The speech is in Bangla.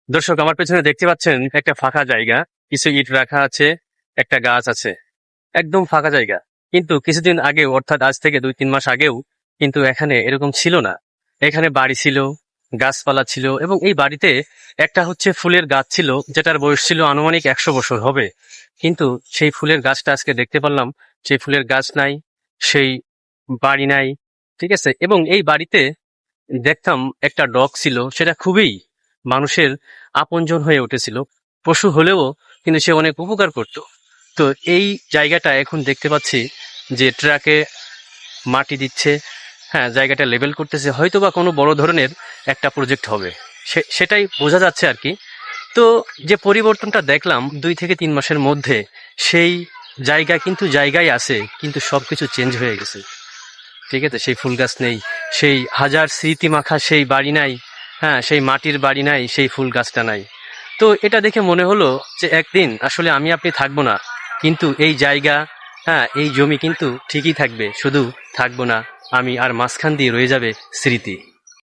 দর্শক, আমার পেছনে দেখতে পাচ্ছেন একটা ফাঁকা জায়গা, কিছু ইট রাখা আছে, একটা গাছ আছে, একদম ফাঁকা জায়গা। কিন্তু কিছুদিন আগেও, অর্থাৎ আজ থেকে 2-3 মাস আগেও কিন্তু এখানে এরকম ছিল না। এখানে বাড়ি ছিল, গাছপালা ছিল, এবং এই বাড়িতে একটা ফুলের গাছ ছিল, যেটার বয়স ছিল আনুমানিক 100 বছর হবে। কিন্তু সেই ফুলের গাছটা আজকে দেখতে পারলাম, সেই ফুলের গাছ নাই, সেই বাড়ি নাই। ঠিক আছে, এবং এই বাড়িতে দেখতাম একটা ডগ ছিল, সেটা খুবই মানুষের আপনজন হয়ে উঠেছিল। পশু হলেও কিন্তু সে অনেক উপকার করত। তো এই জায়গাটা এখন দেখতে পাচ্ছি যে ট্রাকে মাটি দিচ্ছে, হ্যাঁ, জায়গাটা লেভেল করতেছে, হয়তো বা কোনো বড় ধরনের একটা প্রজেক্ট হবে, সেটাই বোঝা যাচ্ছে আর কি। তো যে পরিবর্তনটা দেখলাম 2 থেকে 3 মাসের মধ্যে, সেই জায়গা কিন্তু জায়গায় আছে, কিন্তু সবকিছু চেঞ্জ হয়ে গেছে। ঠিক আছে, সেই ফুল গাছ নেই, সেই হাজার স্মৃতি মাখা সেই বাড়ি নাই, হ্যাঁ, সেই মাটির বাড়ি নাই, সেই ফুল গাছটা নাই। তো এটা দেখে মনে হলো যে একদিন আসলে আমি আপনি থাকবো না, কিন্তু এই জায়গা, হ্যাঁ, এই জমি কিন্তু ঠিকই থাকবে, শুধু থাকবো না আমি, আর মাঝখান দিয়ে রয়ে যাবে স্মৃতি।